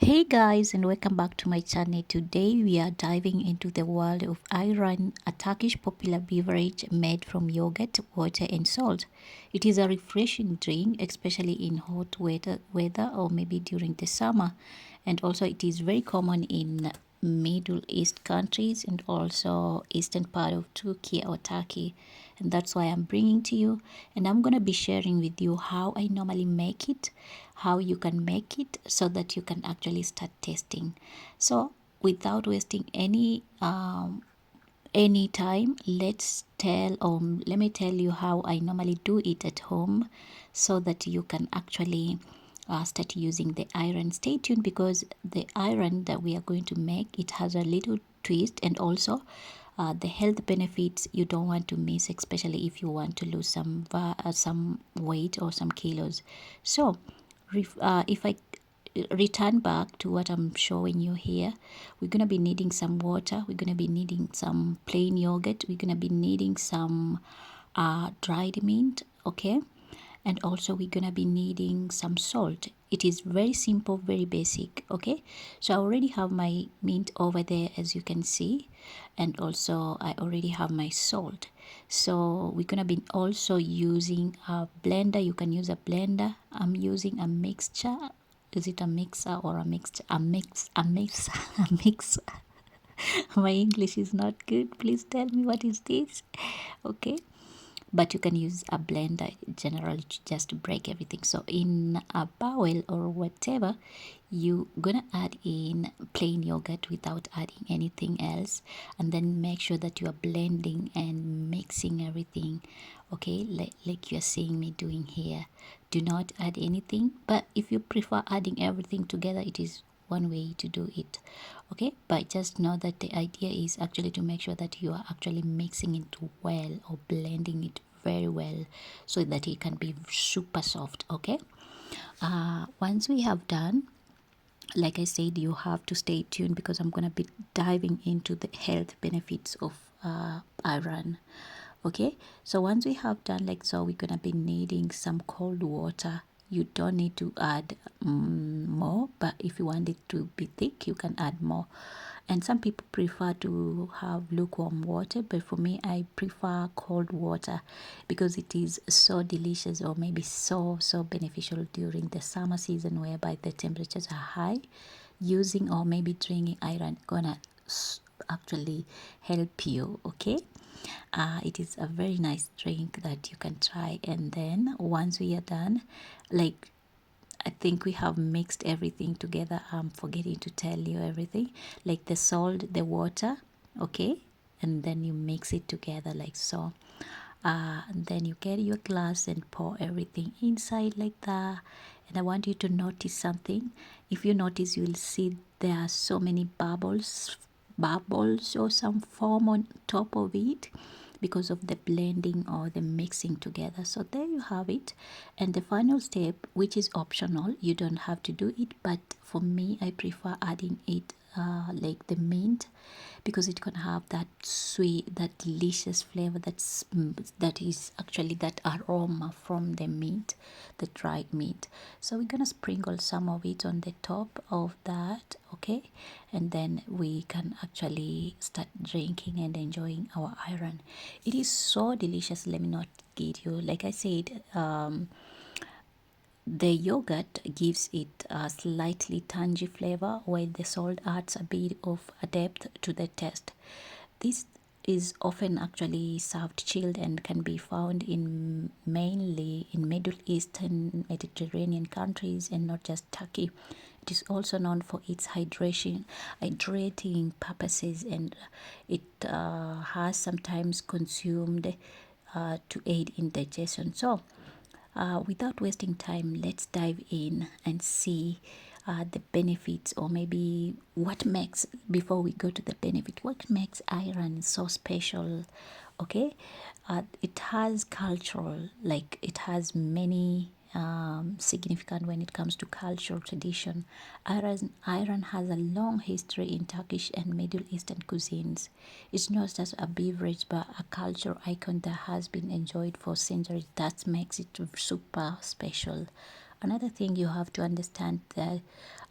Hey guys, and welcome back to my channel. Today we are diving into the world of Ayran, a Turkish popular beverage made from yogurt, water and salt. It is a refreshing drink, especially in hot weather or maybe during the summer. And also it is very common in Middle East countries and also eastern part of Turkey or Turkey. And that's why I'm bringing to you, and I'm going to be sharing with you how I normally make it, how you can make it so that you can actually start testing. So without wasting any time, let me tell you how I normally do it at home so that you can actually start using the iron. Stay tuned because the iron that we are going to make, it has a little twist, and also the health benefits you don't want to miss, especially if you want to lose some weight or some kilos. So if I return back to what I'm showing you here, we're going to be needing some water, we're going to be needing some plain yogurt, we're going to be needing some dried mint, okay, and also we're gonna be needing some salt. It is very simple, very basic, okay. So I already have my mint over there, as you can see, and also I already have my salt. So we're gonna be also using a blender. You can use a blender. I'm using a mixture. Is it a mixer or a mixture? A mix a mix. My English is not good, please tell me what is this. Okay, but you can use a blender generally just to break everything. So in a bowl or whatever, you gonna add in plain yogurt without adding anything else, and then make sure that you are blending and mixing everything, okay, like you're seeing me doing here. Do not add anything, but if you prefer adding everything together, it is one way to do it, okay. But just know that the idea is actually to make sure that you are actually mixing it well or blending it very well so that it can be super soft, okay. Once we have done, like I said, you have to stay tuned because I'm going to be diving into the health benefits of iron, okay. So once we have done like so, we're going to be needing some cold water. You don't need to add more, but if you want it to be thick, you can add more. And some people prefer to have lukewarm water, but for me I prefer cold water because it is so delicious, or maybe so beneficial during the summer season whereby the temperatures are high. Using or maybe drinking iron gonna actually help you, okay. It is a very nice drink that you can try. And then once we are done, like, I think we have mixed everything together. I'm forgetting to tell you everything, like the salt, the water, okay, and then you mix it together like so. And then you get your glass and pour everything inside like that. And I want you to notice something. If you notice, you will see there are so many bubbles or some foam on top of it because of the blending or the mixing together. So there you have it. And the final step, which is optional, you don't have to do it, but for me I prefer adding it like the mint, because it can have that sweet, that delicious flavor, that is actually that aroma from the meat, the dried meat. So we're gonna sprinkle some of it on the top of that, okay, and then we can actually start drinking and enjoying our iron. It is so delicious, let me not kid you. Like I said, the yogurt gives it a slightly tangy flavor, while the salt adds a bit of a depth to the taste. This is often actually served chilled and can be found in mainly in Middle Eastern Mediterranean countries and not just Turkey. It is also known for its hydrating purposes, and it has sometimes consumed to aid in digestion. So without wasting time, let's dive in and see the benefits, or maybe what makes, before we go to the benefit, what makes iron so special, okay. It has cultural, like it has many significant when it comes to cultural tradition. Iron has a long history in Turkish and Middle Eastern cuisines. It's not just a beverage but a cultural icon that has been enjoyed for centuries. That makes it super special, Another thing you have to understand that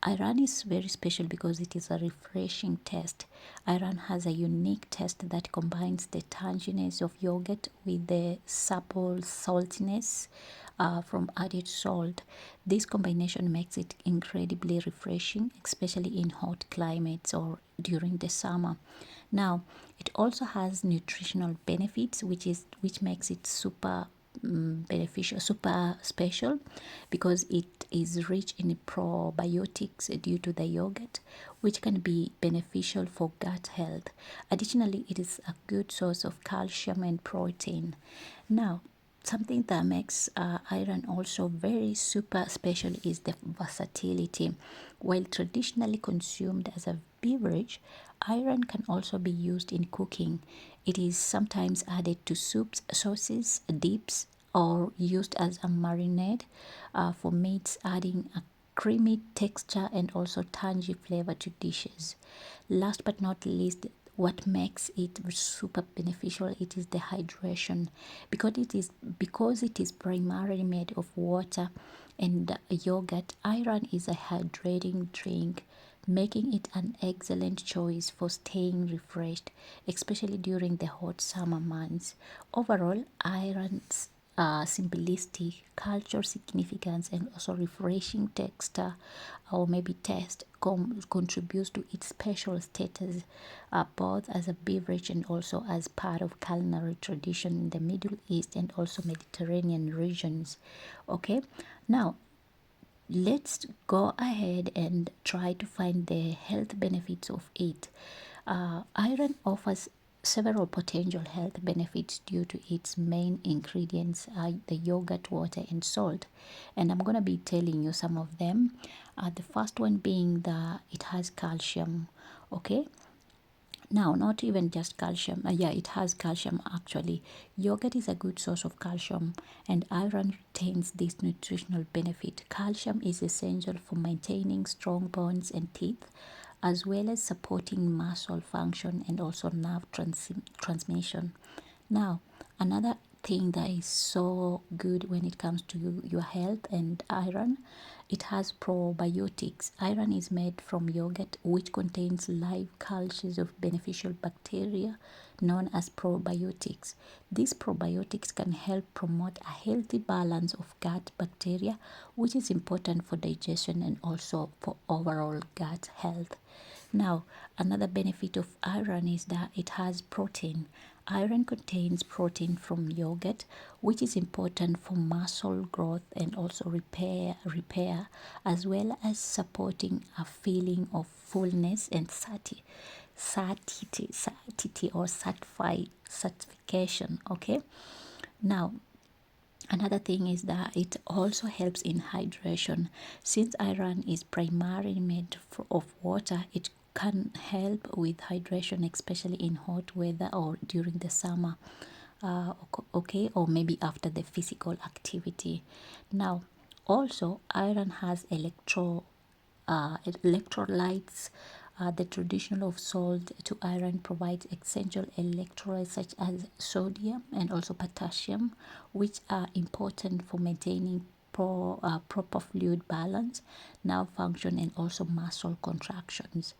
Ayran is very special because it is a refreshing taste. Ayran has a unique taste that combines the tanginess of yogurt with the supple saltiness from added salt. This combination makes it incredibly refreshing, especially in hot climates or during the summer. Now, it also has nutritional benefits, which makes it super beneficial, super special, because it is rich in probiotics due to the yogurt, which can be beneficial for gut health. Additionally, it is a good source of calcium and protein. Now, something that makes Ayran also very super special is the versatility. While traditionally consumed as a beverage, Ayran can also be used in cooking. It is sometimes added to soups, sauces, dips, or used as a marinade for meats, adding a creamy texture and also tangy flavor to dishes. Last but not least, what makes it super beneficial, it is the hydration, because it is primarily made of water and yogurt. Ayran is a hydrating drink, making it an excellent choice for staying refreshed, especially during the hot summer months. Overall, Ayran's simplistic culture significance and also refreshing texture or maybe taste contributes to its special status, both as a beverage and also as part of culinary tradition in the Middle East and also Mediterranean regions. Okay, now let's go ahead and try to find the health benefits of it. Iron offers several potential health benefits due to its main ingredients, the yogurt, water, and salt. And I'm going to be telling you some of them. The first one being that it has calcium. Okay, now, not even just calcium. Yeah, it has calcium actually. Yogurt is a good source of calcium, and iron retains this nutritional benefit. Calcium is essential for maintaining strong bones and teeth, as well as supporting muscle function and also nerve transmission. Now, another thing that is so good when it comes to your health and iron, it has probiotics. Iron is made from yogurt, which contains live cultures of beneficial bacteria known as probiotics. These probiotics can help promote a healthy balance of gut bacteria, which is important for digestion and also for overall gut health. Now, another benefit of iron is that it has protein. Iron contains protein from yogurt, which is important for muscle growth and also repair, as well as supporting a feeling of fullness and satiety or certification. Okay. Now, another thing is that it also helps in hydration. Since iron is primarily made of water, it can help with hydration, especially in hot weather or during the summer. Okay, or maybe after the physical activity. Now, also, iron has electrolytes. The traditional of salt to iron provides essential electrolytes such as sodium and also potassium, which are important for maintaining proper fluid balance, nerve function, and also muscle contractions.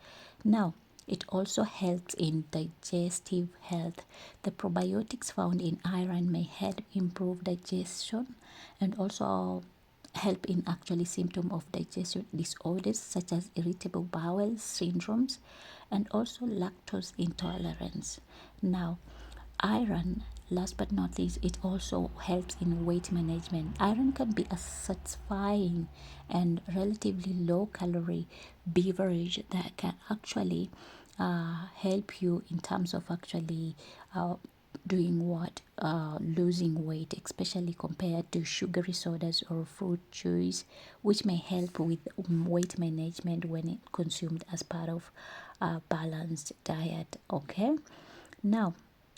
Now, it also helps in digestive health. The probiotics found in iron may help improve digestion and also help in actually symptom of digestion disorders such as irritable bowel syndromes and also lactose intolerance. Now, iron, last but not least, it also helps in weight management. Iron can be a satisfying and relatively low calorie beverage that can actually help you in terms of actually doing what losing weight, especially compared to sugary sodas or fruit juice, which may help with weight management when it consumed as part of a balanced diet. Okay, now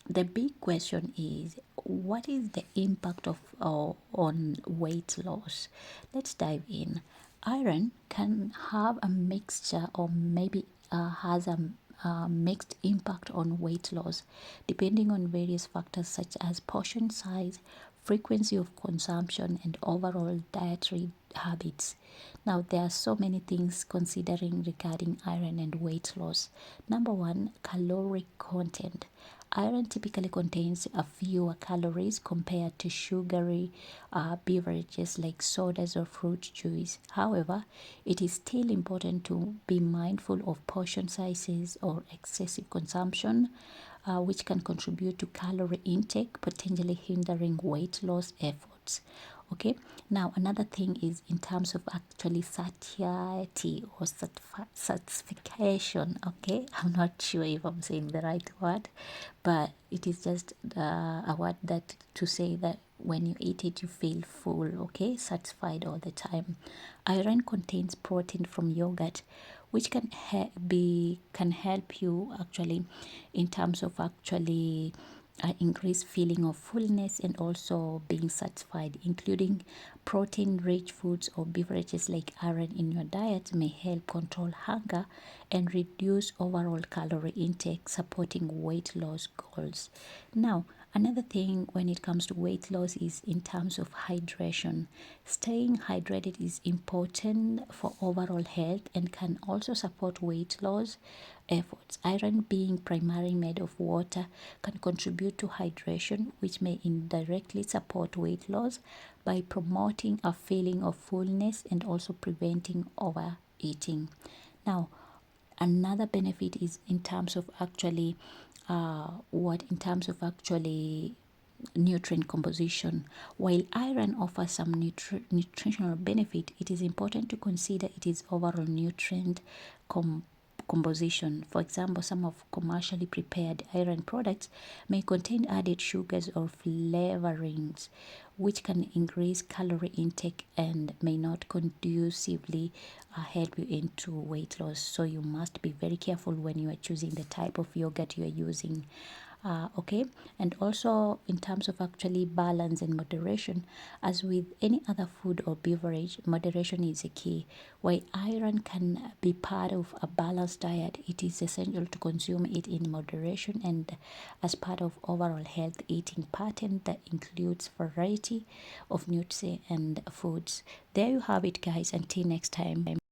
the big question is, what is the impact of on weight loss? Let's dive in. Iron can have a mixture or maybe has a mixed impact on weight loss depending on various factors such as portion size, frequency of consumption, and overall dietary habits. Now, there are so many things considering regarding iron and weight loss. Number one, caloric content. Iron typically contains a fewer calories compared to sugary beverages like sodas or fruit juice. However, it is still important to be mindful of portion sizes or excessive consumption, which can contribute to calorie intake, potentially hindering weight loss efforts. Okay, now another thing is in terms of actually satiety or certification. Okay, I'm not sure if I'm saying the right word, but it is just a word that to say that when you eat it you feel full, okay, satisfied all the time. Iron contains protein from yogurt, which can help you actually in terms of actually increased feeling of fullness and also being satisfied. Including protein rich foods or beverages like iron in your diet may help control hunger and reduce overall calorie intake, supporting weight loss goals. Now, another thing when it comes to weight loss is in terms of hydration. Staying hydrated is important for overall health and can also support weight loss efforts. Iron, being primarily made of water, can contribute to hydration, which may indirectly support weight loss by promoting a feeling of fullness and also preventing overeating. Now, another benefit is in terms of actually what in terms of actually nutrient composition. While iron offers some nutritional benefit, it is important to consider its overall nutrient composition. For example, some of commercially prepared iron products may contain added sugars or flavorings, which can increase calorie intake and may not conducively help you into weight loss. So you must be very careful when you are choosing the type of yogurt you are using. Okay, and also in terms of actually balance and moderation, as with any other food or beverage, moderation is a key. While iron can be part of a balanced diet, it is essential to consume it in moderation and as part of overall health eating pattern that includes variety of nutrients and foods. There you have it, guys. Until next time.